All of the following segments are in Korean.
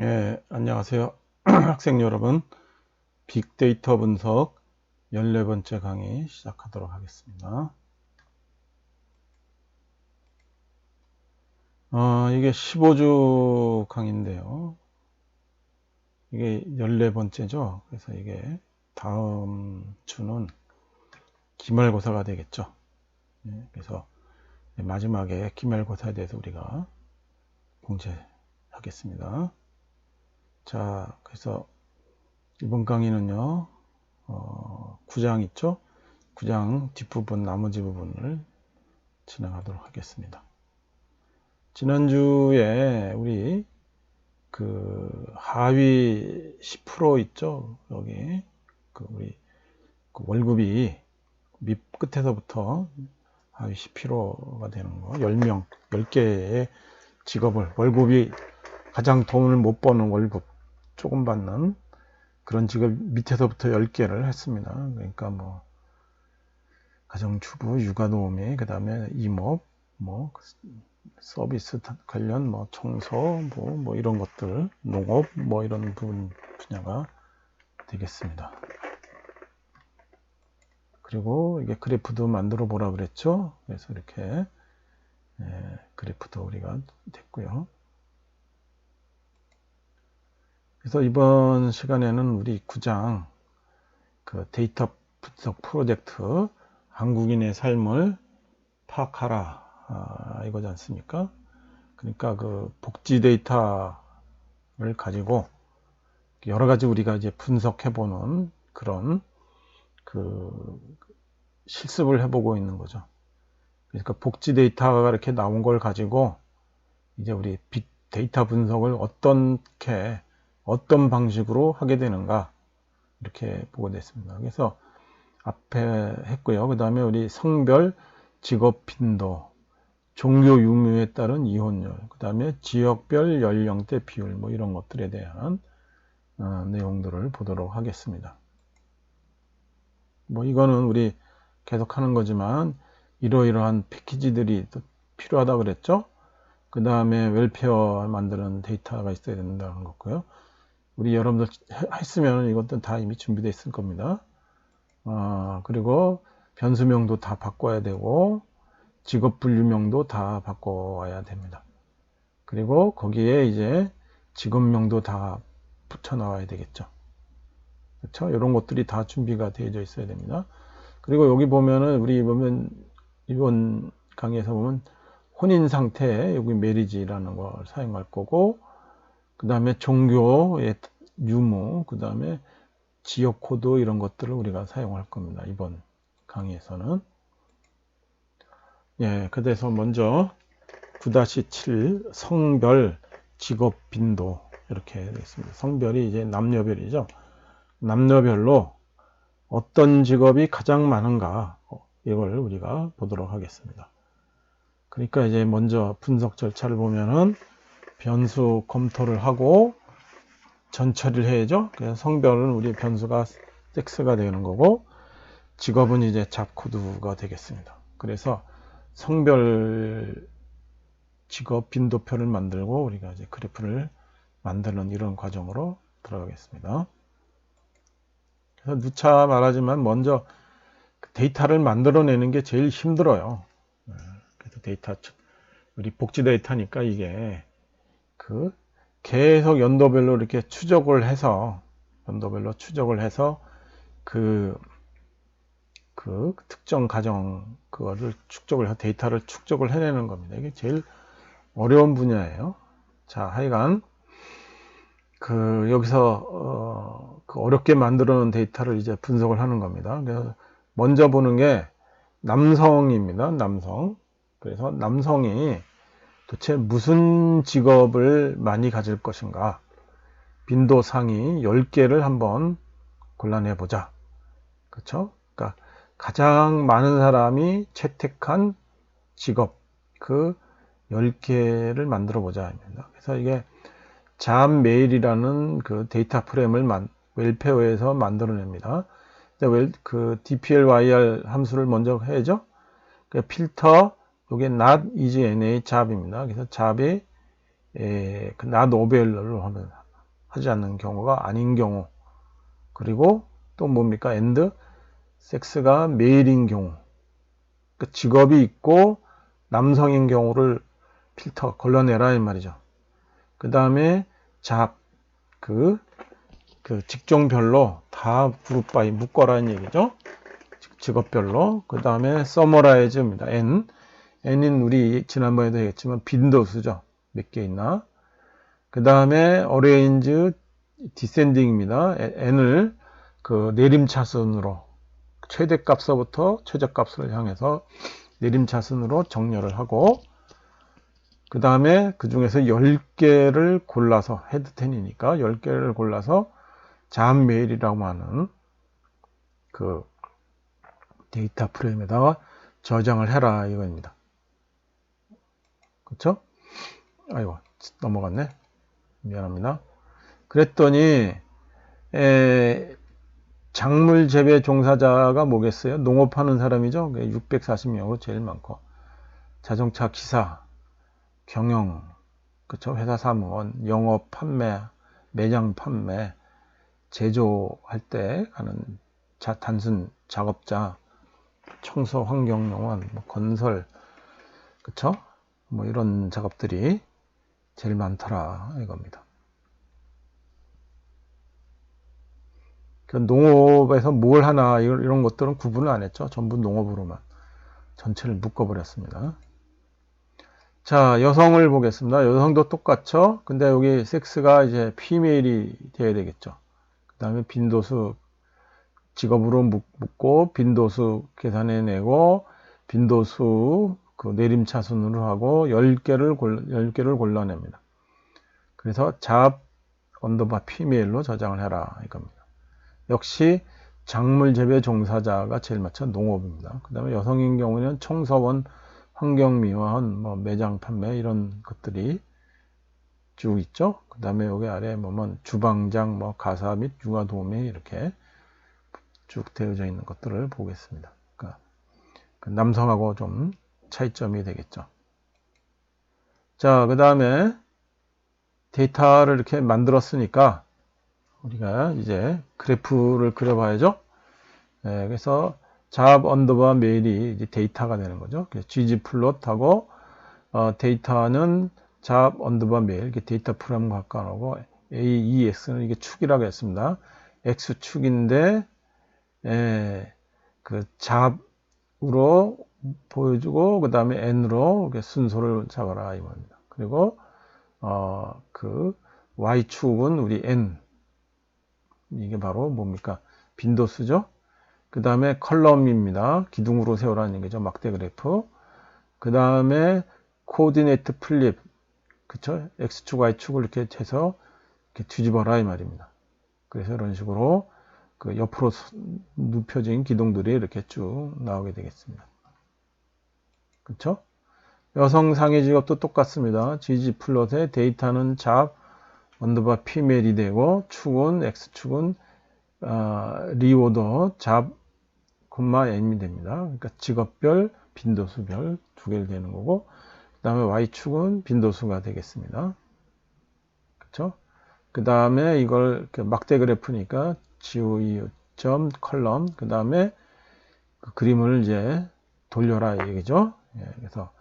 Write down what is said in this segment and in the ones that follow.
예, 안녕하세요. 학생 여러분. 빅데이터 분석 14번째 강의 시작하도록 하겠습니다. 이게 15주 강의인데요. 이게 14번째죠. 그래서 이게 다음 주는 기말고사가 되겠죠. 예, 그래서 마지막에 기말고사에 대해서 우리가 공지하겠습니다. 자, 그래서 이번 강의는요, 9장 있죠? 9장 뒷부분, 나머지 부분을 진행하도록 하겠습니다. 지난주에 우리 그 하위 10% 있죠? 여기 우리 월급이 밑 끝에서부터 하위 10%가 되는 거, 10명, 10개의 직업을, 월급이 가장 돈을 못 버는 월급, 조금 받는 그런 직업 밑에서부터 10개를 했습니다. 그러니까 뭐 가정주부, 육아도우미, 그 다음에 임업, 뭐 서비스 관련 뭐 청소 뭐 이런 것들, 농업 뭐 이런 분야가 되겠습니다. 그리고 이게 그래프도 만들어 보라 그랬죠. 그래서 이렇게 그래프도 우리가 됐고요. 그래서 이번 시간에는 우리 9장 그 데이터 분석 프로젝트 한국인의 삶을 파악하라 이거지 않습니까? 그러니까 그 복지 데이터를 가지고 여러 가지 우리가 이제 분석해보는 그런 그 실습을 해보고 있는 거죠. 그러니까 복지 데이터가 이렇게 나온 걸 가지고 이제 우리 빅데이터 분석을 어떤 방식으로 하게 되는가 이렇게 보고 됐습니다. 그래서 앞에 했고요. 그 다음에 우리 성별, 직업 빈도, 종교 유무에 따른 이혼율, 그 다음에 지역별 연령대 비율 뭐 이런 것들에 대한 내용들을 보도록 하겠습니다. 뭐 이거는 우리 계속 하는 거지만 이러이러한 패키지들이 또 필요하다 그랬죠. 그 다음에 웰페어 만드는 데이터가 있어야 된다는 거고요. 우리 여러분들 했으면 이것도 다 이미 준비되어 있을 겁니다. 그리고 변수명도 다 바꿔야 되고 직업 분류명도 다 바꿔와야 됩니다. 그리고 거기에 이제 직업명도 다 붙여 나와야 되겠죠. 그렇죠? 이런 것들이 다 준비가 되어져 있어야 됩니다. 그리고 여기 보면은 우리 보면 이번 강의에서 보면 혼인 상태 여기 메리지라는 걸 사용할 거고 그 다음에 종교의 유무 그 다음에 지역 코드 이런 것들을 우리가 사용할 겁니다. 이번 강의에서는 그래서 먼저 9-7 성별 직업 빈도 이렇게 되어 있습니다. 성별이 이제 남녀별이죠. 남녀별로 어떤 직업이 가장 많은가 이걸 우리가 보도록 하겠습니다. 그러니까 이제 먼저 분석 절차를 보면은 변수 검토를 하고 전처리를 해야죠. 그래서 성별은 우리 변수가 섹스가 되는 거고 직업은 이제 잡코드가 되겠습니다. 그래서 성별 직업 빈도표를 만들고 우리가 이제 그래프를 만드는 이런 과정으로 들어가겠습니다. 그래서 누차 말하지만 먼저 데이터를 만들어내는 게 제일 힘들어요. 그래서 데이터, 우리 복지 데이터니까 이게 계속 연도별로 이렇게 추적을 해서 그 특정 가정 그거를 데이터를 축적을 해내는 겁니다. 이게 제일 어려운 분야예요. 자, 하여간 여기서 어렵게 만들어 놓은 데이터를 이제 분석을 하는 겁니다. 그래서 먼저 보는 게 남성입니다. 남성. 그래서 남성이 도대체 무슨 직업을 많이 가질 것인가? 빈도 상위 10개를 한번 골라내 보자. 그렇죠? 그러니까 가장 많은 사람이 채택한 직업 10개를 만들어 보자. 그래서 이게 잡 메일이라는 데이터 프레임을 웰페어에서 만들어냅니다. dplyr 함수를 먼저 해야죠. 필터, 이게 not is na 잡입니다. 그래서 잡이 not over로 하지 않는 경우가 아닌 경우, 그리고 또 뭡니까? and 섹스가 메일인 경우, 그 직업이 있고 남성인 경우를 필터 걸러내라 이 말이죠. 그 다음에 그 직종별로 다 그룹 바이 묶어라는 얘기죠. 직업별로. 그 다음에 서머라이즈입니다. n은 우리 지난번에도 얘기했지만 빈도수죠. 몇 개 있나. 그 다음에 arrange descending입니다. n을 그 내림차순으로 최대값서부터 최저값을 향해서 내림차순으로 정렬을 하고, 그 다음에 그 중에서 10개를 골라서 헤드 10이니까 10개를 골라서 자음 메일이라고 하는 그 데이터 프레임에다가 저장을 해라 이겁니다. 그렇죠? 아이고 넘어갔네. 미안합니다. 그랬더니 작물 재배 종사자가 뭐겠어요? 농업하는 사람이죠. 640명으로 제일 많고, 자동차 기사, 경영, 그쵸? 회사 사무원, 영업, 판매, 매장 판매, 제조할 때 하는 단순 작업자, 청소 환경요원, 뭐 건설, 그쵸? 뭐 이런 작업들이 제일 많더라 이겁니다. 그 농업에서 뭘 하나 이런 것들은 구분을 안 했죠. 전부 농업으로만 전체를 묶어버렸습니다. 자, 여성을 보겠습니다. 여성도 똑같죠. 근데 여기 섹스가 이제 피메일이 돼야 되겠죠. 그 다음에 빈도수 직업으로 묶고 빈도수 계산해내고 빈도수 그 내림차순으로 하고 10개를 골라냅니다. 그래서 잡 언더바 피메일로 저장을 해라 이겁니다. 역시 작물 재배 종사자가 제일 많죠. 농업입니다. 그 다음에 여성인 경우는 청소원, 환경미화원, 뭐 매장 판매 이런 것들이 쭉 있죠. 그 다음에 여기 아래에 보면 주방장, 뭐 가사 및 육아도우미 이렇게 쭉 되어져 있는 것들을 보겠습니다. 그러니까 남성하고 좀 차이점이 되겠죠. 자, 그 다음에 데이터를 이렇게 만들었으니까 우리가 이제 그래프를 그려봐야죠. 네, 그래서 잡 언더바 메일이 이제 데이터가 되는 거죠. ggplot하고 데이터는 잡 언더바 메일, 데이터 프레임 가까우고 AEX는 이게 축이라고 했습니다. X축인데 그 잡으로 보여주고 그 다음에 N으로 순서를 잡아라 이겁니다. 그리고 그 Y축은 우리 N, 이게 바로 뭡니까? 빈도수죠. 그 다음에 컬럼입니다. 기둥으로 세우라는 얘기죠. 막대 그래프. 그 다음에 코디네이트 플립, 그쵸? X축, Y축을 이렇게 해서 이렇게 뒤집어라 이 말입니다. 그래서 이런 식으로 그 옆으로 눕혀진 기둥들이 이렇게 쭉 나오게 되겠습니다. 그쵸? 여성 상위 직업도 똑같습니다. gg플롯의 데이터는 잡 언더바 피메일이 되고 축은 X축은 리오더 잡 콤마 N이 됩니다. 그러니까 직업별 빈도수별 두 개를 되는 거고, 그 다음에 Y축은 빈도수가 되겠습니다. 그렇죠? 그 다음에 이걸 막대 그래프니까 GOE 점 컬럼, 그 다음에 그 그림을 이제 돌려라 얘기죠. 예, 그래서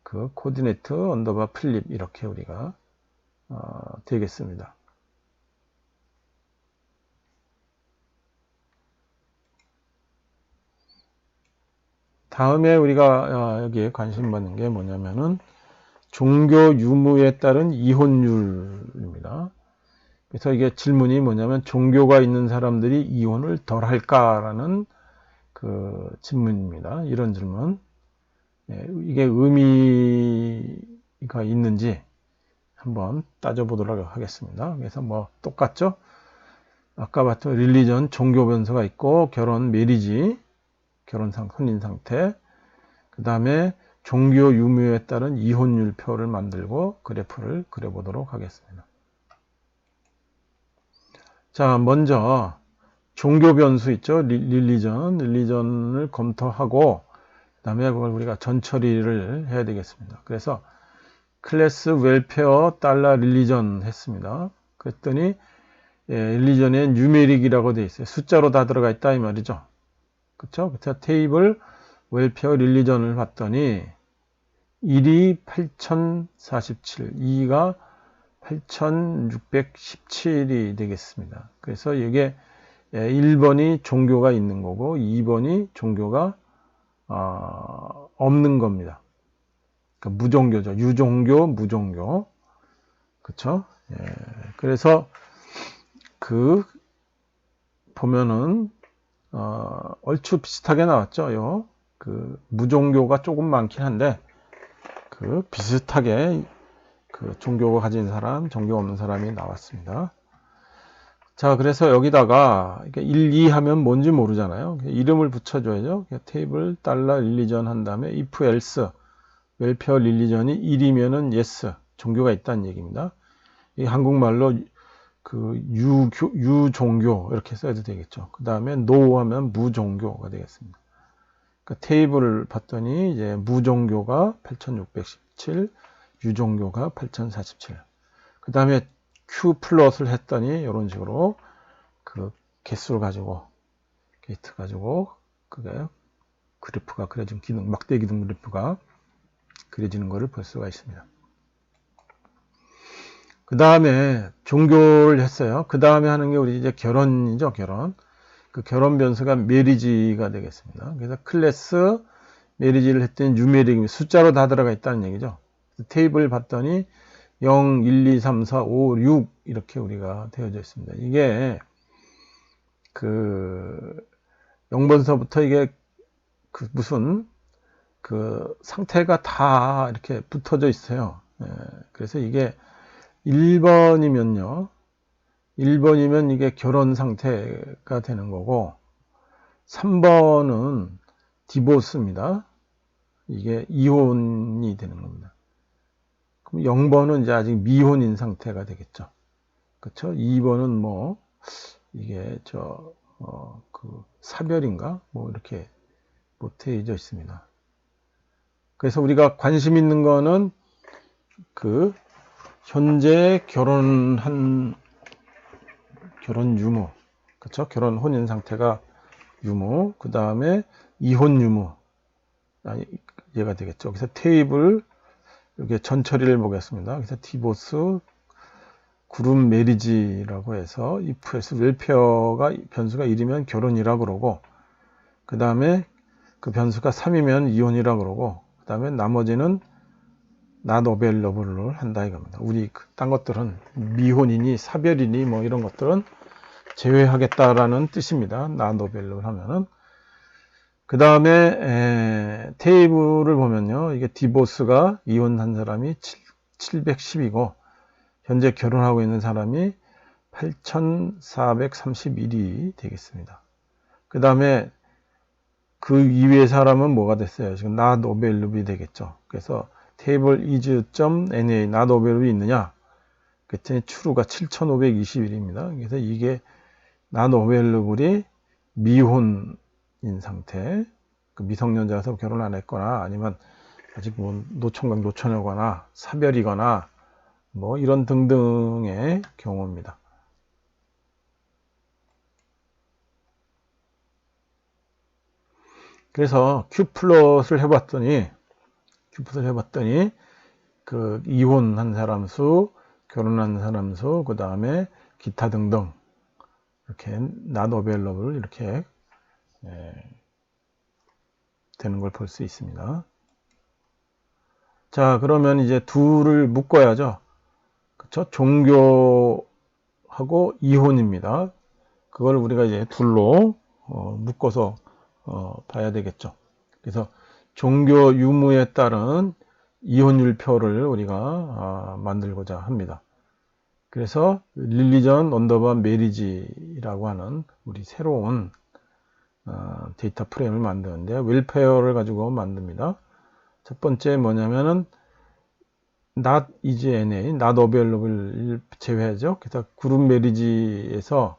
그 코디네이트 언더바 플립 이렇게 우리가 되겠습니다. 다음에 우리가 여기에 관심 받는 게 뭐냐면은 종교 유무에 따른 이혼율입니다. 그래서 이게 질문이 뭐냐면 종교가 있는 사람들이 이혼을 덜 할까라는 그 질문입니다. 이런 질문. 이게 의미가 있는지 한번 따져보도록 하겠습니다. 그래서 뭐 똑같죠? 아까 봤던 릴리전 종교 변수가 있고 결혼 메리지 혼인 상태, 그 다음에 종교 유무에 따른 이혼율 표를 만들고 그래프를 그려보도록 하겠습니다. 자, 먼저 종교 변수 있죠? 릴리전을 검토하고 그 다음에 그걸 우리가 전처리를 해야 되겠습니다. 그래서 클래스 웰페어 달러 릴리전 했습니다. 그랬더니 릴리전에 뉴메릭이라고 되어 있어요. 숫자로 다 들어가 있다 이 말이죠. 그쵸? 그래서 테이블 웰페어 릴리전을 봤더니 1이 8047, 2가 8617이 되겠습니다. 그래서 이게 1번이 종교가 있는 거고 2번이 종교가 없는 겁니다. 그러니까 무종교죠. 유종교, 무종교. 그쵸? 그래서 보면은 얼추 비슷하게 나왔죠. 무종교가 조금 많긴 한데 비슷하게 종교가 가진 사람, 종교 없는 사람이 나왔습니다. 자, 그래서 여기다가 1, 2 하면 뭔지 모르잖아요. 이름을 붙여줘야죠. 테이블 달러 릴리전 한 다음에 if else 웰페어 릴리전이 1이면은 yes 종교가 있다는 얘기입니다. 이 한국말로 유종교 이렇게 써도 되겠죠. 그 다음에 no 하면 무종교가 되겠습니다. 그러니까 테이블을 봤더니 이제 무종교가 8617, 유종교가 8047. 그 다음에 Q 플롯을 했더니 이런 식으로 개수를 가지고 게이트 가지고 그게 그래프가 그려진 기둥, 막대 기둥 그래프가 그려지는 것을 볼 수가 있습니다. 그 다음에 종교를 했어요. 그 다음에 하는 게 우리 이제 결혼이죠, 결혼. 결혼 변수가 메리지가 되겠습니다. 그래서 클래스 메리지를 했더니 뉴메릭이 숫자로 다 들어가 있다는 얘기죠. 테이블 봤더니 0, 1, 2, 3, 4, 5, 6 이렇게 우리가 되어져 있습니다. 이게 0번서부터 이게 무슨 상태가 다 이렇게 붙어져 있어요. 그래서 이게 1번이면요. 1번이면 이게 결혼 상태가 되는 거고 3번은 디보스입니다. 이게 이혼이 되는 겁니다. 그럼 0번은 이제 아직 미혼인 상태가 되겠죠. 그렇죠? 2번은 이게 사별인가? 이렇게 되어져 있습니다. 그래서 우리가 관심 있는 거는 현재 결혼 유무, 그렇죠? 결혼 혼인 상태가 유무, 그 다음에 이혼 유무, 얘가 되겠죠. 그래서 테이블 이렇게 전처리를 보겠습니다. 그래서 디보스, 그룹 메리지라고 해서 if에서 웰페어가 변수가 1이면 결혼이라고 그러고, 그 다음에 그 변수가 3이면 이혼이라고 그러고, 그 다음에 나머지는 not available을 한다 이겁니다. 우리 딴 것들은 미혼이니 사별이니 이런 것들은 제외하겠다라는 뜻입니다. not available 하면은. 그 다음에 테이블을 보면요. 이게 디보스가 이혼한 사람이 710이고 현재 결혼하고 있는 사람이 8431이 되겠습니다. 그 다음에 그 이외의 사람은 뭐가 됐어요? 지금 not available이 되겠죠. 그래서 테이블 is.na not available이 있느냐? 그랬더니 true가 7521입니다. 그래서 이게 not available이 미혼인 상태, 미성년자라서 결혼 안 했거나 아니면 아직 노총각 노처녀거나 사별이거나 이런 등등의 경우입니다. 그래서 Q플롯을 해봤더니 이혼한 사람 수, 결혼한 사람 수, 그 다음에 기타 등등 이렇게 not available 이렇게 되는 걸 볼 수 있습니다. 자, 그러면 이제 둘을 묶어야죠. 그쵸? 종교하고 이혼입니다. 그걸 우리가 이제 둘로 묶어서 봐야 되겠죠. 그래서 종교 유무에 따른 이혼율표를 우리가 만들고자 합니다. 그래서 릴리전 언더바 메리지라고 하는 우리 새로운 데이터 프레임을 만드는데 웰페어를 가지고 만듭니다. 첫 번째 뭐냐면은 not is na, not available 제외하죠. 그래서 그룹 메리지에서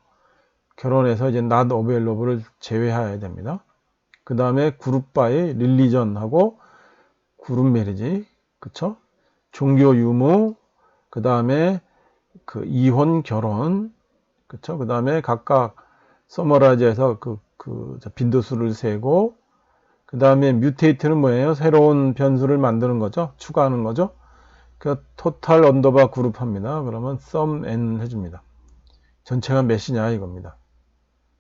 결혼해서 이제 not available을 제외해야 됩니다. 그 다음에 그룹 바이 릴리전하고 그룹 메리지, 그쵸? 종교 유무, 그 다음에 그 이혼, 결혼, 그쵸? 그 다음에 각각 서머라이즈해서 빈도수를 세고, 그 다음에 뮤테이트는 뭐예요? 새로운 변수를 만드는 거죠? 추가하는 거죠? 그 토탈 언더바 그룹합니다. 그러면 sum n 해줍니다. 전체가 몇이냐 이겁니다.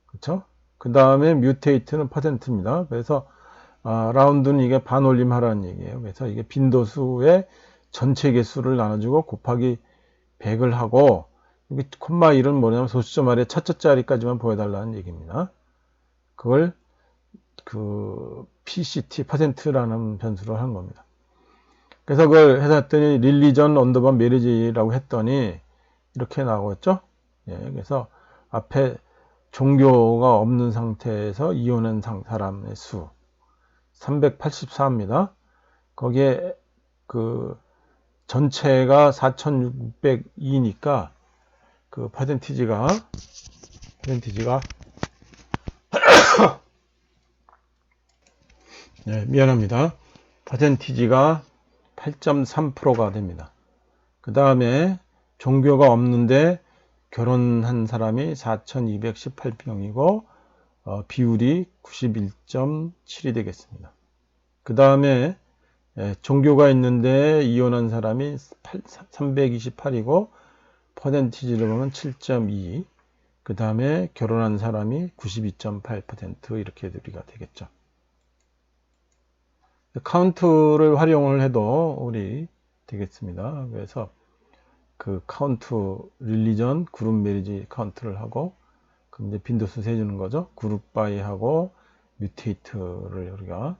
그쵸? 그 다음에 뮤테이트는 퍼센트입니다. 그래서 라운드는 이게 반올림 하라는 얘기예요. 그래서 이게 빈도수의 전체 개수를 나눠주고 곱하기 100을 하고, 여기 콤마 1은 뭐냐면 소수점 아래 첫째 자리까지만 보여달라는 얘기입니다. 그걸 PCT 퍼센트라는 변수로 하는 겁니다. 그래서 그걸 해서 했더니 릴리전 언더바 메리지라고 했더니 이렇게 나오겠죠? 예, 그래서 앞에 종교가 없는 상태에서 이혼한 사람의 수 384입니다. 거기에 전체가 4602니까 퍼센티지가 네, 미안합니다. 퍼센티지가 8.3%가 됩니다. 그 다음에 종교가 없는데 결혼한 사람이 4218명이고 비율이 91.7이 되겠습니다. 그 다음에 종교가 있는데 이혼한 사람이 328이고 퍼센티지를 보면 7.2, 그 다음에 결혼한 사람이 92.8% 이렇게 우리가 되겠죠. 카운트를 활용을 해도 우리 되겠습니다. 그래서 카운트 릴리전 그룹 메리지 카운트를 하고 그럼 이제 빈도수 세주는 거죠. 그룹 바이 하고 뮤테이트를 우리가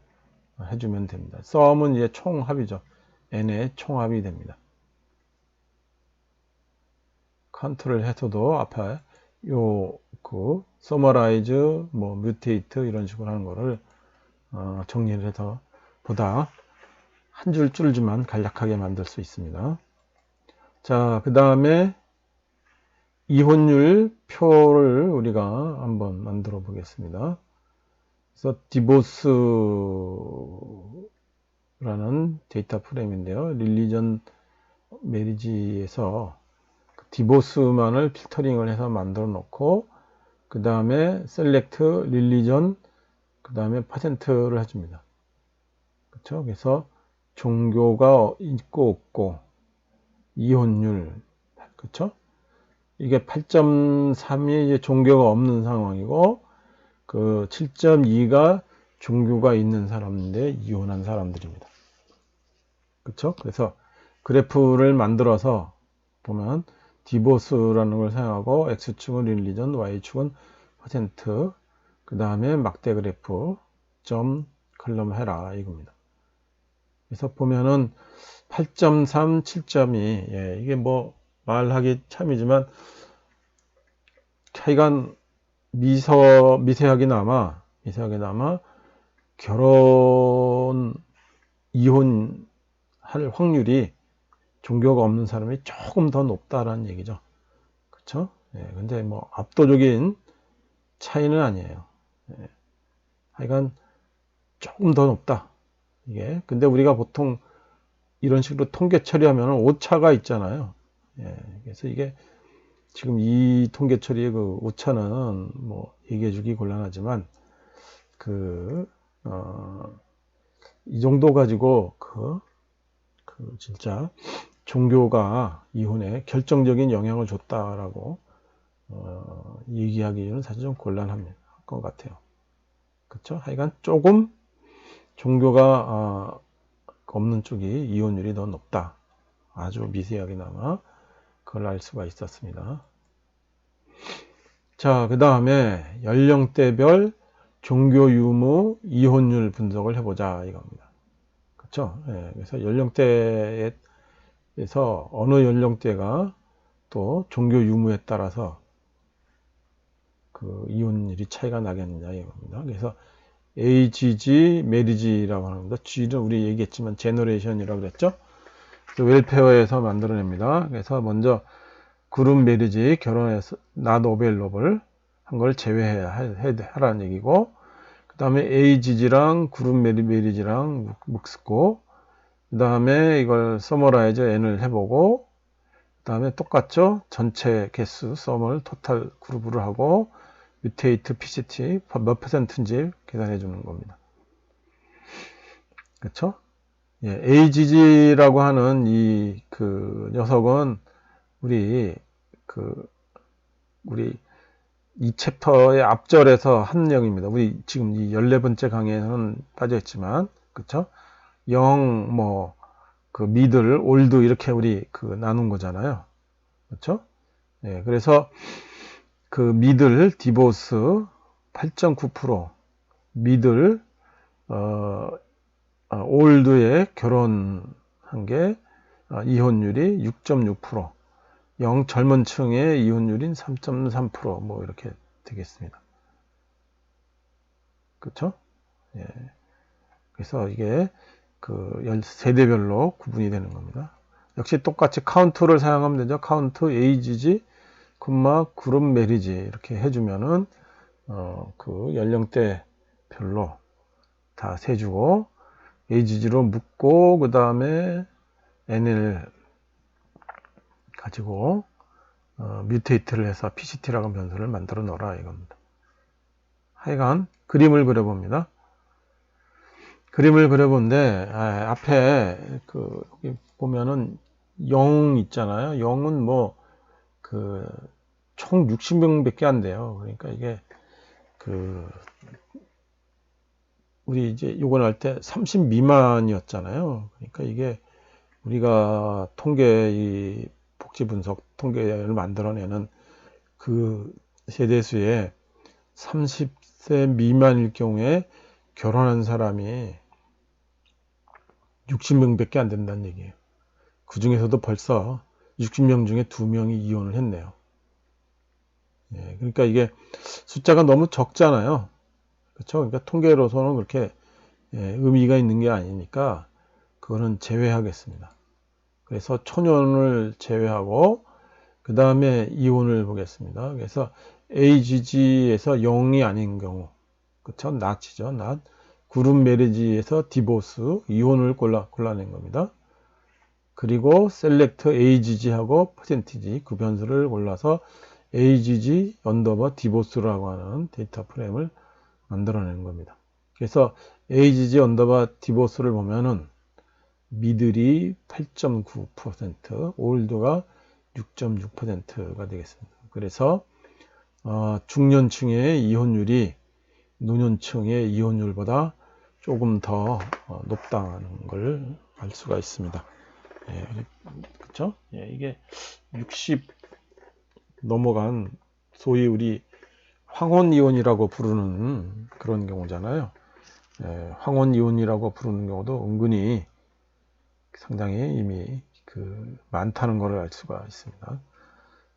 해주면 됩니다. 썸은 이제 총합이죠. n의 총합이 됩니다. 카운트를 해서도 앞에 서머라이즈, 뮤테이트 이런 식으로 하는 거를 정리를 해서 보다 한 줄만 간략하게 만들 수 있습니다. 자, 그 다음에 이혼율 표를 우리가 한번 만들어 보겠습니다. 그래서 디보스라는 데이터 프레임인데요. 릴리전 메리지에서 디보스만을 필터링을 해서 만들어 놓고 그 다음에 셀렉트 릴리전 그 다음에 퍼센트를 해줍니다. 그렇죠? 그래서 종교가 있고 없고 이혼율, 그렇죠? 이게 8.3이 이제 종교가 없는 상황이고 7.2가 종교가 있는 사람인데 이혼한 사람들입니다. 그렇죠? 그래서 그래프를 만들어서 보면 디보스라는 걸 사용하고 X축은 릴리전, Y축은 퍼센트, 그 다음에 막대 그래프 점 컬럼 해라 이겁니다. 그래서 보면은 8.3, 7.2 예, 이게 말하기 참이지만 차이가 미세하게나마 결혼 이혼할 확률이 종교가 없는 사람이 조금 더 높다라는 얘기죠. 그렇죠? 예, 근데 압도적인 차이는 아니에요. 예, 하여간 조금 더 높다. 이게 근데 우리가 보통 이런 식으로 통계 처리하면 오차가 있잖아요. 예, 그래서 이게 지금 이 통계 처리의 오차는 얘기해주기 곤란하지만 이 정도 가지고 진짜 종교가 이혼에 결정적인 영향을 줬다라고 얘기하기는 사실 좀 곤란할 것 같아요. 그렇죠? 하여간 조금 종교가 없는 쪽이 이혼율이 더 높다. 아주 미세하게나마 그걸 알 수가 있었습니다. 자, 그 다음에 연령대별 종교 유무 이혼율 분석을 해보자 이겁니다. 그렇죠? 예, 그래서 연령대에서 어느 연령대가 또 종교 유무에 따라서 이혼율이 차이가 나겠느냐 이겁니다. 그래서 AGG, 메리지라고 하는 겁니다. G는 우리 얘기했지만 제너레이션이라고 그랬죠. 웰페어에서 만들어냅니다. 그래서 먼저 그룹 메리지 결혼해서 not available 한 걸 제외해야 하라는 얘기고, 그 다음에 AGG랑 그룹 메리지랑 묶고, 그 다음에 이걸 서머라이즈 n을 해보고, 다음에 똑같죠? 전체 개수 썸을 토탈 그룹으로 하고 뮤테이트 PCT 몇 %인지 계산해 주는 겁니다. 그렇죠? 예, AGG라고 하는 그 녀석은 우리 이 챕터의 앞절에서 한 내용입니다. 우리 지금 이 14번째 강의에는 빠져있지만, 그쵸? 미들, 올드 이렇게 우리 나눈 거잖아요. 그쵸? 예, 그래서 미들, 디보스 8.9%, 미들, 올드에 결혼한 게 이혼율이 6.6%, 젊은 층의 이혼율인 3.3% 이렇게 되겠습니다. 그렇죠? 예. 그래서 이게 세대별로 구분이 되는 겁니다. 역시 똑같이 카운트를 사용하면 되죠. 카운트 AGG, 그룹 메리지 이렇게 해주면은 연령대별로 다 세주고 AGG로 묶고 그 다음에 NL 가지고 뮤테이트를 해서 PCT라고 하는 변수를 만들어 놓으라 이겁니다. 하여간 그림을 그려봅니다. 그림을 그려본데 앞에 여기 보면은 0 있잖아요. 0은 총 60명밖에 안 돼요. 그러니까 이게 우리 이제 이걸 할 때 30 미만이었잖아요. 그러니까 이게 우리가 이 복지 분석 통계를 만들어내는 그 세대수에 30세 미만일 경우에 결혼한 사람이 60명밖에 안 된다는 얘기예요. 그 중에서도 벌써 60명 중에 2명이 이혼을 했네요. 예, 그러니까 이게 숫자가 너무 적잖아요. 그렇죠? 그러니까 통계로서는 그렇게 의미가 있는 게 아니니까 그거는 제외하겠습니다. 그래서 초년을 제외하고 그 다음에 이혼을 보겠습니다. 그래서 AGG에서 0이 아닌 경우, 그쵸? 낫이죠, 낫. 그룹 메리지에서 디보스, 이혼을 골라낸 겁니다. 그리고 셀렉트 AGG하고 퍼센티지 그 변수를 골라서 AGG 언더바 디보스라고 하는 데이터 프레임을 만들어내는 겁니다. 그래서 AGG 언더바 디보스를 보면은 미들이 8.9%, 올드가 6.6%가 되겠습니다. 그래서 중년층의 이혼율이 노년층의 이혼율보다 조금 더 높다는 걸 알 수가 있습니다. 예, 그렇죠? 예, 이게 60 넘어간 소위 우리 황혼 이혼이라고 부르는 그런 경우잖아요. 예, 황혼 이혼이라고 부르는 경우도 은근히 상당히 이미 많다는 것을 알 수가 있습니다.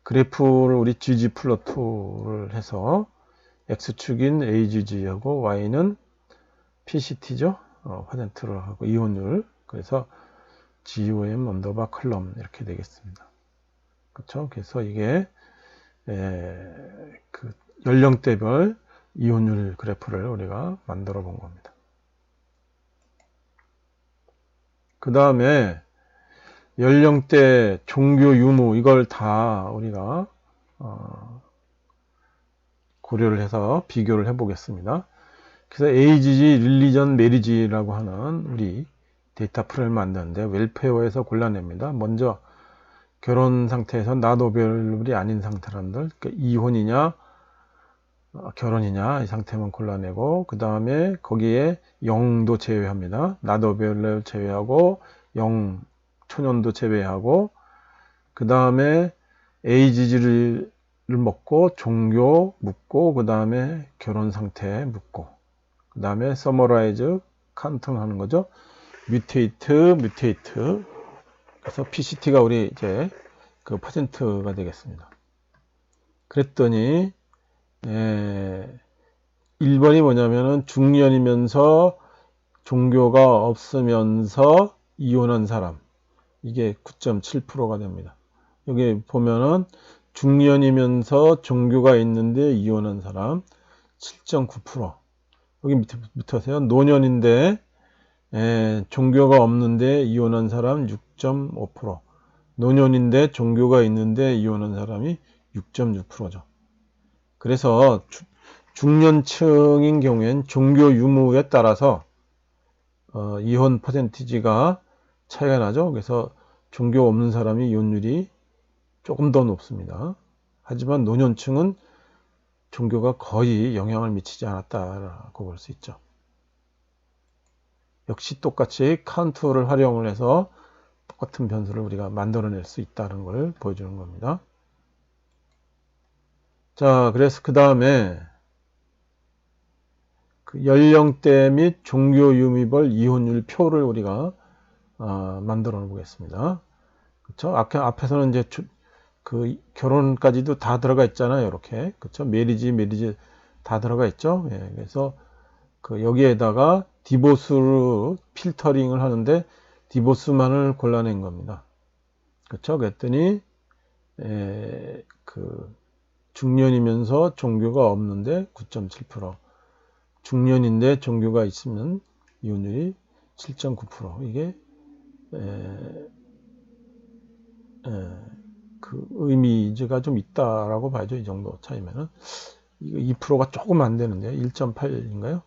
그래프를 우리 gg플롯2를 해서 x축인 AGG하고 y는 PCT죠. 퍼센트로 하고 이혼율. 그래서 GOM 언더바 컬럼 이렇게 되겠습니다. 그렇죠? 그래서 이게 연령대별 이혼율 그래프를 우리가 만들어 본 겁니다. 그 다음에 연령대, 종교 유무 이걸 다 우리가 고려를 해서 비교를 해 보겠습니다. 그래서 AGG, 릴리전, 메리지라고 하는 우리 데이터 프레임을 만드는데 웰페어에서 골라냅니다. 먼저 결혼 상태에서 나도별이 아닌 상태란들, 그러니까 이혼이냐 결혼이냐 이 상태만 골라내고 그 다음에 거기에 0도 제외합니다. 나도별을 제외하고 0 초년도 제외하고 그 다음에 AGG를 먹고 종교 묻고 그 다음에 결혼 상태 묻고 그 다음에 서머라이즈 카운팅하는 거죠. 뮤테이트 그래서 PCT가 우리 이제 퍼센트가 되겠습니다. 그랬더니 1번이 뭐냐면은 중년이면서 종교가 없으면서 이혼한 사람 이게 9.7%가 됩니다. 여기 보면은 중년이면서 종교가 있는데 이혼한 사람 7.9%. 여기 밑에 보세요. 노년인데 종교가 없는데 이혼한 사람 6.5%. 노년인데 종교가 있는데 이혼한 사람이 6.6%죠. 그래서 중년층인 경우엔 종교 유무에 따라서 이혼 퍼센티지가 차이가 나죠. 그래서 종교 없는 사람이 이혼율이 조금 더 높습니다. 하지만 노년층은 종교가 거의 영향을 미치지 않았다라고 볼 수 있죠. 역시 똑같이 카운트를 활용을 해서 똑같은 변수를 우리가 만들어낼 수 있다는 걸 보여주는 겁니다. 자, 그래서 그 다음에 그 연령대 및 종교 유무별 이혼율 표를 우리가 만들어 보겠습니다. 그렇죠? 앞에서는 이제 그 결혼까지도 다 들어가 있잖아요. 이렇게. 그렇죠? 메리지 다 들어가 있죠. 예, 그래서 그 여기에다가 디보스로 필터링을 하는데 디보스만을 골라낸 겁니다. 그렇죠? 그랬더니 그 중년이면서 종교가 없는데 9.7%, 중년인데 종교가 있으면 이혼율이 7.9%. 이게 그 의미가 좀 있다라고 봐야죠. 이 정도 차이면은. 이거 2%가 조금 안 되는데 1.8인가요?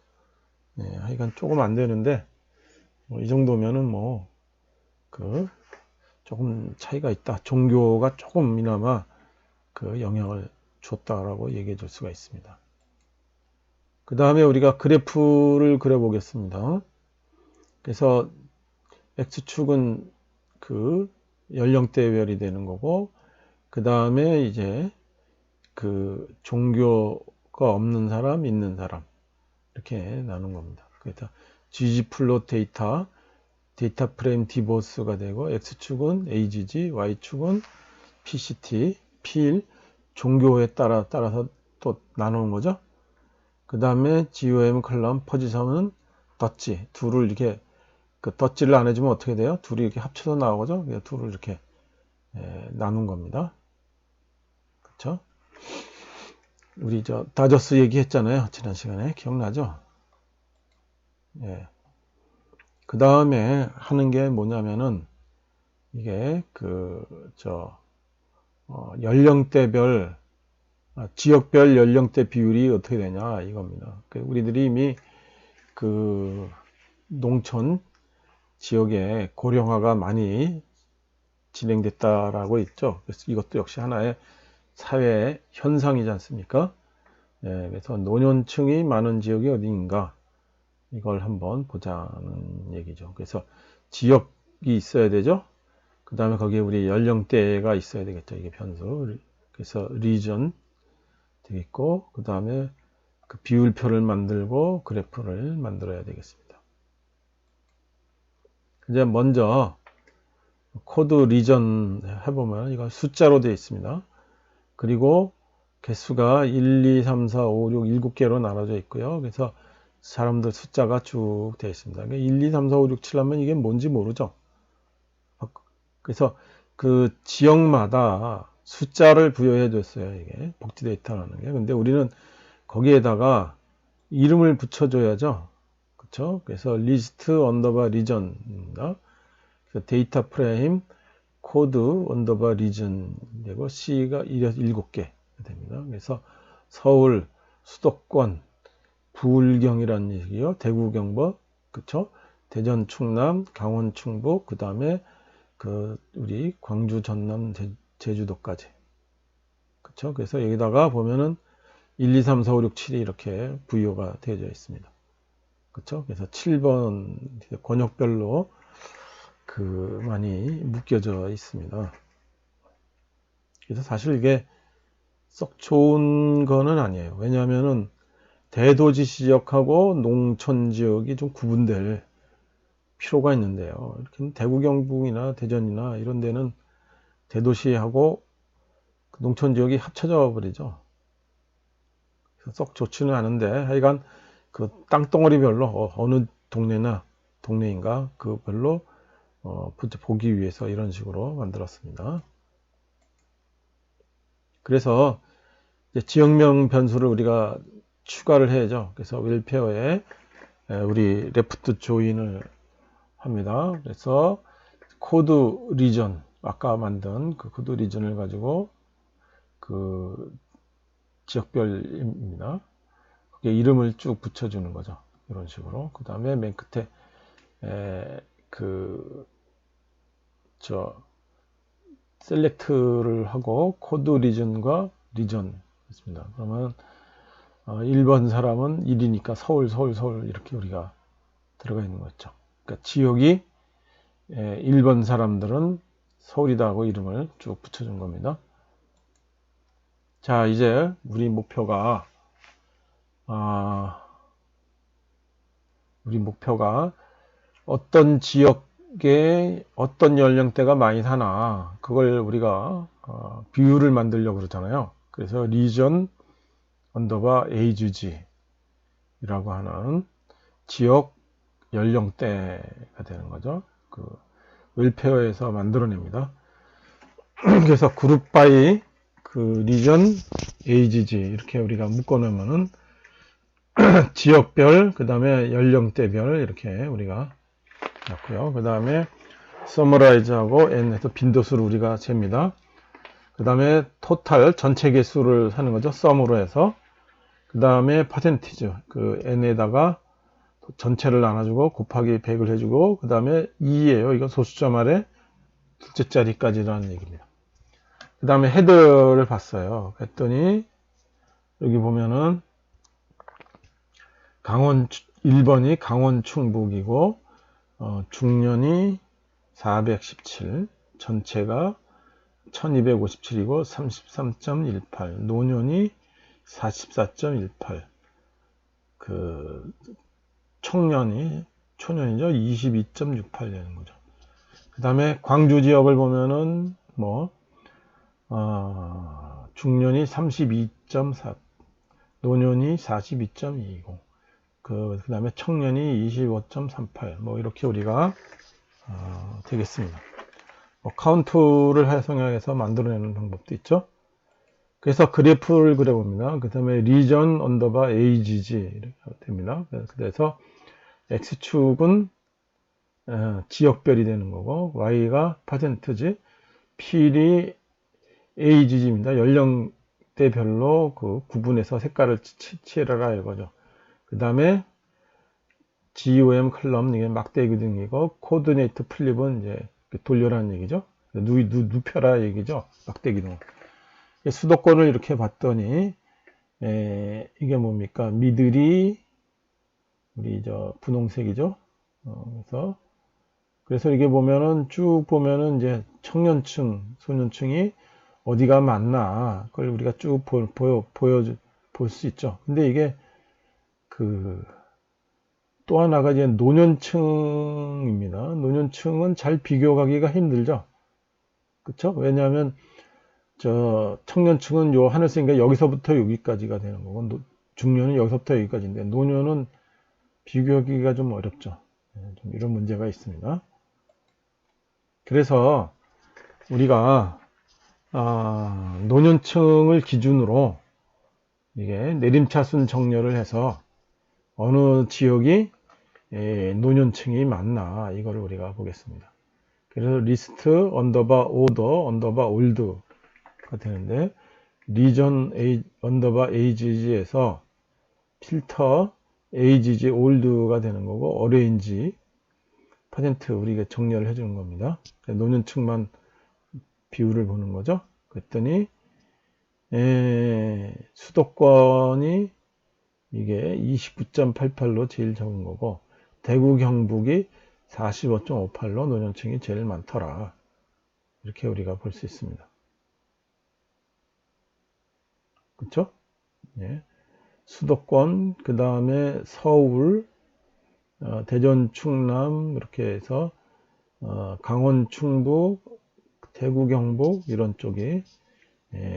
네, 하여간 조금 안 되는데 이 정도면은 뭐 그 조금 차이가 있다. 종교가 조금이나마 그 영향을 줬다라고 얘기해 줄 수가 있습니다. 그 다음에 우리가 그래프를 그려 보겠습니다. 그래서 X축은 그 연령대별이 되는 거고, 그 다음에 이제 그 종교가 없는 사람, 있는 사람 이렇게 나눈 겁니다. 그래서 gg플롯 데이터 프레임 디보스가 되고, X축은 AGG, Y축은 PCT, 필, 종교에 따라서 또 나누는 거죠. 그 다음에 GOM 컬럼 포지션은 덧지, 둘을 이렇게 그 덧지를 안 해주면 어떻게 돼요? 둘이 이렇게 합쳐서 나오죠. 둘을 이렇게 나눈 겁니다. 그렇죠? 우리 저 다저스 얘기했잖아요. 지난 시간에 기억나죠? 예. 그 다음에 하는 게 뭐냐면은 이게 연령대별 지역별 연령대 비율이 어떻게 되냐 이겁니다. 우리들이 이미 그 농촌 지역에 고령화가 많이 진행됐다라고 있죠. 그래서 이것도 역시 하나의 사회 현상이지 않습니까? 예, 그래서 노년층이 많은 지역이 어디인가 이걸 한번 보자는 얘기죠. 그래서 지역이 있어야 되죠. 그 다음에 거기에 우리 연령대가 있어야 되겠죠. 이게 변수. 그래서 리전 되겠고, 그 다음에 그 비율표를 만들고 그래프를 만들어야 되겠습니다. 이제 먼저 코드 리전 해보면 이거 숫자로 되어 있습니다. 그리고 개수가 1, 2, 3, 4, 5, 6, 7개로 나눠져 있고요. 그래서 사람들 숫자가 쭉 되어 있습니다. 1, 2, 3, 4, 5, 6, 7 하면 이게 뭔지 모르죠. 그래서 그 지역마다 숫자를 부여해 줬어요. 이게 복지 데이터라는 게. 근데 우리는 거기에다가 이름을 붙여줘야죠. 그렇죠? 그래서 리스트 언더바 리전입니다. 그래서 데이터 프레임 코드 언더바 리전 되고 C가 7개 됩니다. 그래서 서울, 수도권, 부울경이라는 얘기요. 대구, 경북, 그쵸? 대전, 충남, 강원, 충북, 그 다음에 우리 광주, 전남, 제주도까지. 그쵸? 그래서 여기다가 보면은 1, 2, 3, 4, 5, 6, 7이 이렇게 부여가 되어져 있습니다. 그쵸? 그래서 7번 권역별로 많이 묶여져 있습니다. 그래서 사실 이게 썩 좋은 거는 아니에요. 왜냐하면은 대도시 지역하고 농촌 지역이 좀 구분될 필요가 있는데요. 이렇게 대구, 경북이나 대전이나 이런 데는 대도시하고 농촌 지역이 합쳐져 버리죠. 그래서 썩 좋지는 않은데 하여간 그 땅덩어리별로 어느 동네인가 그별로 보기 위해서 이런 식으로 만들었습니다. 그래서 이제 지역명 변수를 우리가 추가를 해야죠. 그래서 웰페어에 우리 레프트 조인을 합니다. 그래서 코드 리전 아까 만든 그 코드 리전을 가지고 그 지역별입니다. 거기에 이름을 쭉 붙여주는 거죠. 이런 식으로. 그 다음에 맨 끝에 셀렉트를 하고 코드 리전과 리전 있습니다. 그러면 1번 사람은 1이니까 서울 이렇게 우리가 들어가 있는 거죠. 그러니까 지역이 1번 사람들은 서울이다 하고 이름을 쭉 붙여준 겁니다. 자, 이제 우리 목표가 어떤 지역에 어떤 연령대가 많이 사나 그걸 우리가 비율을 만들려고 그러잖아요. 그래서 리전 언더바 에이지지 이라고 하는 지역 연령대가 되는 거죠. 그 웰페어에서 만들어냅니다. 그래서 그룹 바이 그 리전 에이지지 이렇게 우리가 묶어놓으면은 지역별 그 다음에 연령대별 이렇게 우리가 넣고요. 그 다음에 서머라이즈하고 n에서 빈도수를 우리가 잽니다. 그 다음에 토탈 전체 개수를 하는 거죠. 썸으로 해서 그 다음에 퍼센티지 그 n에다가 전체를 나눠주고 곱하기 100을 해주고 그 다음에 2예요. 이건 소수점 아래 둘째 자리까지라는 얘기입니다. 그 다음에 헤드를 봤어요. 했더니 여기 보면은 1번이 강원 충북이고 중년이 417 전체가 1257이고 33.18 노년이 44.18 그 초년이죠 22.68 되는 거죠. 그 다음에 광주 지역을 보면은 중년이 32.4 노년이 42.20 그 다음에 청년이 25.38 이렇게 우리가 되겠습니다. 카운트를 활성화해서 만들어내는 방법도 있죠. 그래서 그래프를 그려봅니다. 그 다음에 리전 언더바 에이지지 이렇게 됩니다. 그래서 X축은 지역별이 되는 거고 Y가 퍼센트지 P이 에이지지입니다. 연령대별로 그 구분해서 색깔을 칠해라 이거죠. 그 다음에 GOM 컬럼 이게 막대기 등이고 코디네이트 플립은 이제 돌려라는 얘기죠. 눕혀라 얘기죠. 막대기 등. 수도권을 이렇게 봤더니 이게 뭡니까? 미들이 우리 분홍색이죠. 그래서 이게 보면은 쭉 보면은 이제 청년층, 소년층이 어디가 많나 그걸 우리가 쭉 볼 수 있죠. 근데 이게 또 하나가 이제 노년층입니다. 노년층은 잘 비교하기가 힘들죠. 그쵸? 왜냐하면 청년층은 요 하늘색이니까 여기서부터 여기까지가 되는 거고 중년은 여기서부터 여기까지인데 노년은 비교하기가 좀 어렵죠. 좀 이런 문제가 있습니다. 그래서 우리가 노년층을 기준으로 이게 내림차순 정렬을 해서 어느 지역이 노년층이 많나 이거를 우리가 보겠습니다. 그래서 리스트 언더바 오더 언더바 올드가 되는데 리전 언더바 에이지지에서 필터 에이지지 올드가 되는 거고 어레인지 퍼센트 우리가 정렬을 해주는 겁니다. 노년층만 비율을 보는 거죠. 그랬더니 수도권이 이게 29.88로 제일 적은 거고 대구 경북이 45.58로 노년층이 제일 많더라. 이렇게 우리가 볼 수 있습니다. 그렇죠? 예. 수도권, 그 다음에 서울, 대전, 충남 이렇게 해서 강원, 충북, 대구, 경북 이런 쪽이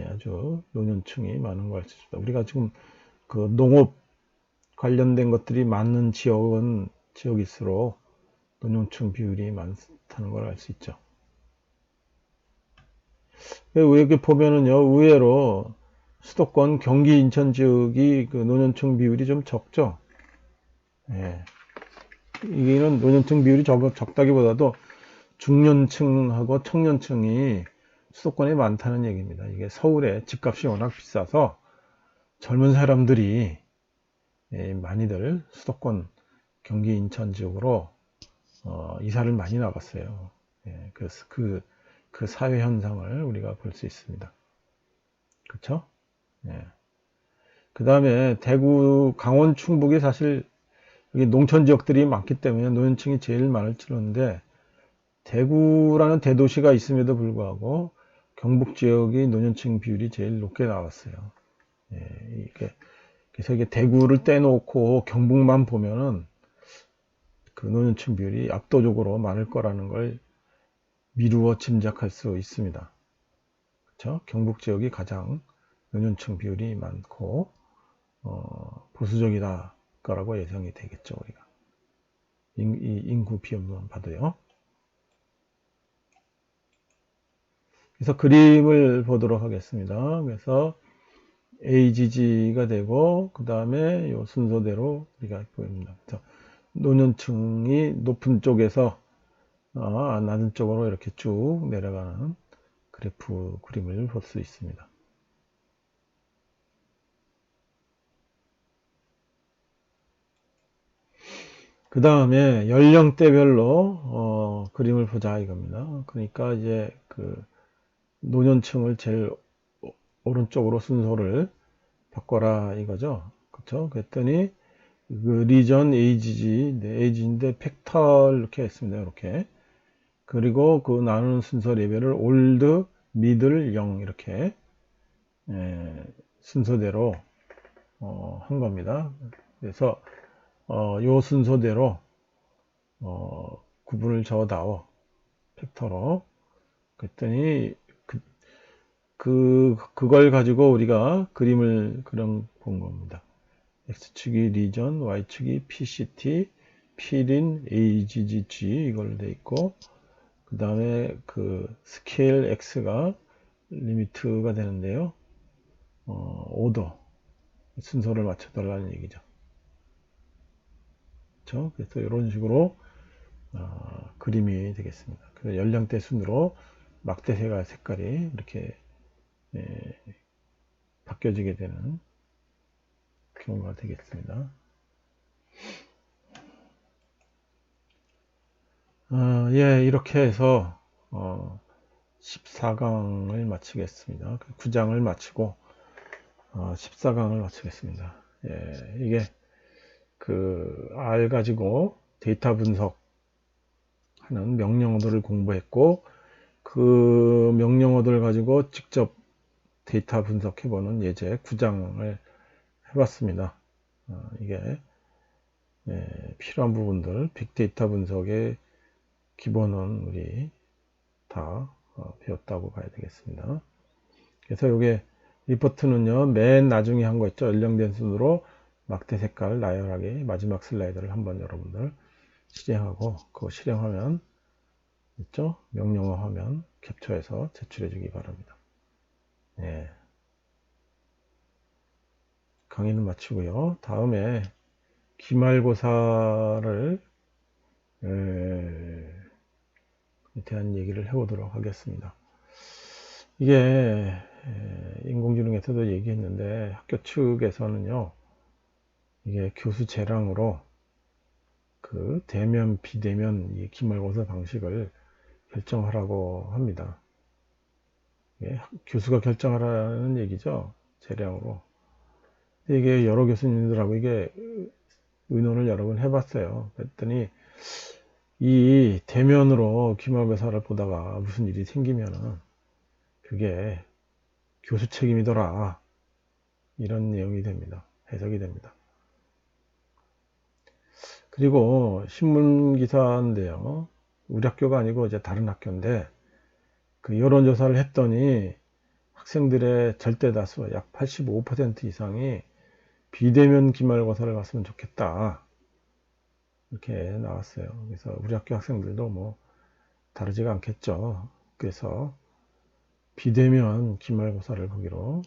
아주 노년층이 많은 걸 알 수 있습니다. 우리가 지금 그 농업 관련된 것들이 많은 지역일수록 노년층 비율이 많다는 걸 알 수 있죠. 이렇게 보면은요, 의외로 수도권, 경기, 인천 지역이 그 노년층 비율이 좀 적죠. 이게는 노년층 비율이 적다기보다도 중년층하고 청년층이 수도권에 많다는 얘기입니다. 이게 서울에 집값이 워낙 비싸서 젊은 사람들이 많이들 수도권 경기 인천 지역으로 이사를 많이 나갔어요. 그래서 그 사회 현상을 우리가 볼 수 있습니다. 그렇죠? 그 다음에 대구, 강원, 충북이 사실 여기 농촌 지역들이 많기 때문에 노년층이 제일 많을지언데 대구라는 대도시가 있음에도 불구하고 경북 지역이 노년층 비율이 제일 높게 나왔어요. 그래서 이게 대구를 떼놓고 경북만 보면은 그 노년층 비율이 압도적으로 많을 거라는 걸 미루어 짐작할 수 있습니다. 그렇죠? 경북 지역이 가장 노년층 비율이 많고 보수적이다 거라고 예상이 되겠죠. 우리가 이 인구 비율만 봐도요. 그래서 그림을 보도록 하겠습니다. 그래서 AGG가 되고 그 다음에 이 순서대로 우리가 보입니다. 그래서 노년층이 높은 쪽에서 낮은 쪽으로 이렇게 쭉 내려가는 그래프 그림을 볼 수 있습니다. 그 다음에 연령대별로 그림을 보자 이겁니다. 그러니까 이제 그 노년층을 제일 오른쪽으로 순서를 바꿔라 이거죠. 그렇죠? 그랬더니 그 리전 에이지지, 에이지인데 팩터 이렇게 했습니다. 이렇게. 그리고 그 나누는 순서 레벨을 올드, 미들, 영 이렇게 순서대로 한 겁니다. 그래서 요 순서대로 구분을 적어다오 팩터로. 그랬더니 그걸 가지고 우리가 그림을 그럼 본 겁니다. X축이 리전, Y축이 PCT, P린, AGGG 이걸로 돼 있고 그 다음에 그 스케일 X가 리미트가 되는데요. 오더 순서를 맞춰달라는 얘기죠. 그렇죠? 그래서 이런 식으로 그림이 되겠습니다. 그래서 연령대 순으로 막대새가 색깔이 이렇게 바뀌어지게 되는 경우가 되겠습니다. 이렇게 해서 14강을 마치겠습니다. 9장을 마치고 14강을 마치겠습니다. 이게 그 R 가지고 데이터 분석하는 명령어들을 공부했고 그 명령어들을 가지고 직접 데이터 분석해보는 예제 9장을 해봤습니다. 이게 필요한 부분들 빅데이터 분석의 기본은 우리 다 배웠다고 봐야 되겠습니다. 그래서 이게 리포트는요 맨 나중에 한 거 있죠. 연령된 순으로 막대 색깔 나열하게 마지막 슬라이드를 한번 여러분들 실행하고 그 실행하면 있죠. 명령어 화면 캡처해서 제출해 주기 바랍니다. 강의는 마치고요. 다음에 기말고사를 대한 얘기를 해보도록 하겠습니다. 이게 인공지능에서도 얘기했는데 학교 측에서는요 이게 교수 재량으로 그 대면 비대면 이 기말고사 방식을 결정하라고 합니다. 교수가 결정하라는 얘기죠. 재량으로. 이게 여러 교수님들하고 이게 의논을 여러 번 해봤어요. 그랬더니 이 대면으로 기말고사를 보다가 무슨 일이 생기면은 그게 교수 책임이더라. 이런 내용이 됩니다. 해석이 됩니다. 그리고 신문 기사인데요. 우리 학교가 아니고 이제 다른 학교인데 그 여론조사를 했더니 학생들의 절대 다수 약 85% 이상이 비대면 기말고사를 갔으면 좋겠다. 이렇게 나왔어요. 그래서 우리 학교 학생들도 뭐 다르지가 않겠죠. 그래서 비대면 기말고사를 보기로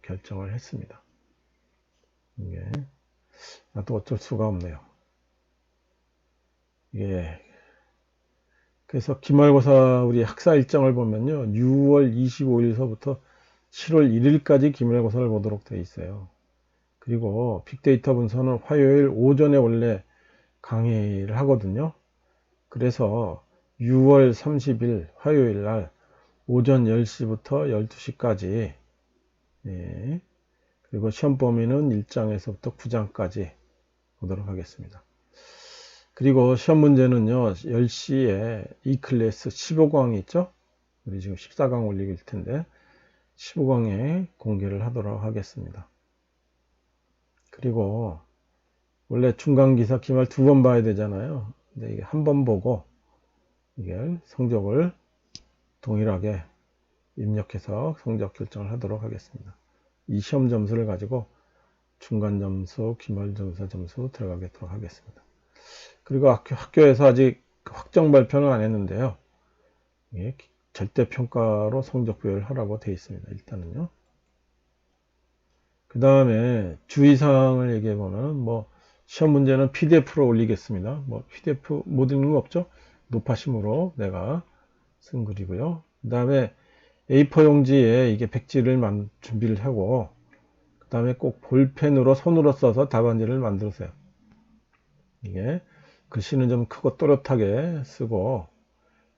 결정을 했습니다. 이게 나도 어쩔 수가 없네요. 이게 그래서 기말고사 우리 학사 일정을 보면요. 6월 25일서부터 7월 1일까지 기말고사를 보도록 되어 있어요. 그리고 빅데이터 분석은 화요일 오전에 원래 강의를 하거든요. 그래서 6월 30일 화요일 날 오전 10시부터 12시까지, 예. 그리고 시험 범위는 1장에서부터 9장까지 보도록 하겠습니다. 그리고 시험 문제는요, 10시에 E클래스 15강이 있죠? 우리 지금 14강 올리고 있을 텐데, 15강에 공개를 하도록 하겠습니다. 그리고 원래 중간기사 기말 2번 봐야 되잖아요. 근데 이게 한 번 보고 이게 성적을 동일하게 입력해서 성적 결정을 하도록 하겠습니다. 이 시험 점수를 가지고 중간 점수, 기말점수 점수 들어가도록 하겠습니다. 그리고 학교에서 아직 확정 발표는 안 했는데요. 예, 절대평가로 성적 부여를 하라고 되어 있습니다. 일단은요. 그 다음에 주의사항을 얘기해 보면, 뭐, 시험 문제는 PDF로 올리겠습니다. 뭐, PDF 못 읽는 거 없죠? 노파심으로 내가 쓴 글이고요. 그 다음에 A4 용지에 이게 백지를 준비를 하고, 그 다음에 꼭 볼펜으로 손으로 써서 답안지를 만들으세요. 이게 글씨는 좀 크고 또렷하게 쓰고,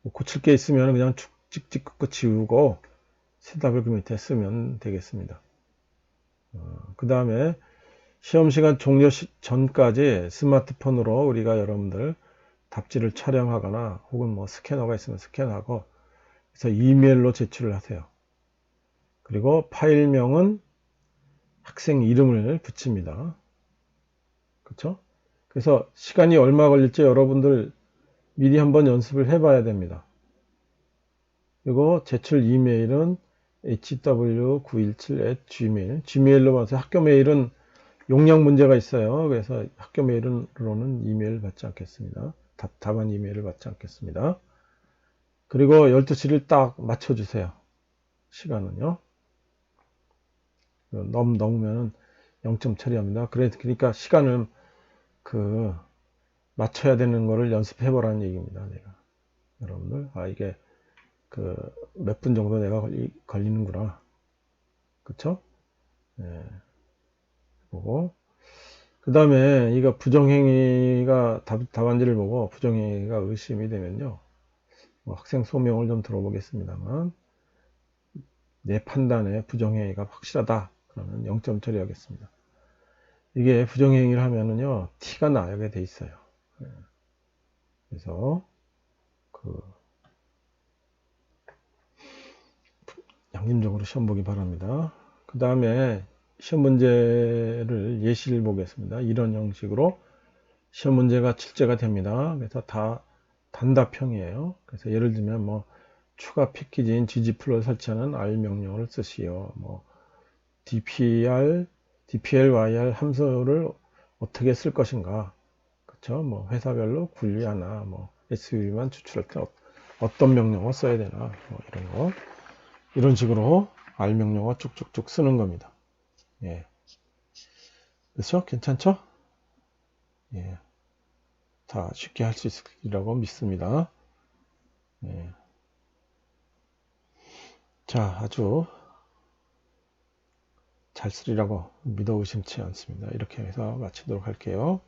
뭐 고칠 게 있으면 그냥 찍찍 긋고 지우고 세답을 그 밑에 쓰면 되겠습니다. 그 다음에 시험 시간 종료 전까지 스마트폰으로 우리가 여러분들 답지를 촬영하거나 혹은 뭐 스캐너가 있으면 스캔하고 그래서 이메일로 제출을 하세요. 그리고 파일명은 학생 이름을 붙입니다. 그렇죠? 그래서 시간이 얼마 걸릴지 여러분들 미리 한번 연습을 해봐야 됩니다. 그리고 제출 이메일은 hw917@gmail gmail로 봐서 학교 메일은 용량 문제가 있어요. 그래서 학교 메일로는 이메일 받지 않겠습니다. 답안 이메일을 받지 않겠습니다. 그리고 12시를 딱 맞춰주세요. 시간은요. 넘으면 0점 처리합니다. 그러니까 시간을 맞춰야 되는 거를 연습해 보라는 얘기입니다. 내가 여러분들 이게 몇 분 정도 내가 걸리는구나. 그쵸? 예. 보고 그 다음에 이거 부정행위가 답안지를 보고 부정행위가 의심이 되면요. 뭐 학생 소명을 좀 들어보겠습니다만 내 판단에 부정행위가 확실하다. 그러면 0점 처리하겠습니다. 이게 부정행위를 하면은요. 티가 나게 돼 있어요. 예. 그래서 양심적으로 시험 보기 바랍니다. 그 다음에 시험 문제를 예시를 보겠습니다. 이런 형식으로 시험 문제가 출제가 됩니다. 그래서 다 단답형이에요. 그래서 예를 들면 뭐 추가 패키지인 gg플로를 설치하는 R 명령어를 쓰시오. 뭐 dplyr 함수를 어떻게 쓸 것인가. 그렇죠? 뭐 회사별로 분리 하나, 뭐 SV만 추출할 때 어떤 명령어 써야 되나, 뭐 이런 거. 이런 식으로 R 명령어 쭉쭉쭉 쓰는 겁니다. 예. 그렇죠? 괜찮죠? 예. 다 쉽게 할 수 있으리라고 믿습니다. 예. 자, 아주 잘 쓰리라고 믿어 의심치 않습니다. 이렇게 해서 마치도록 할게요.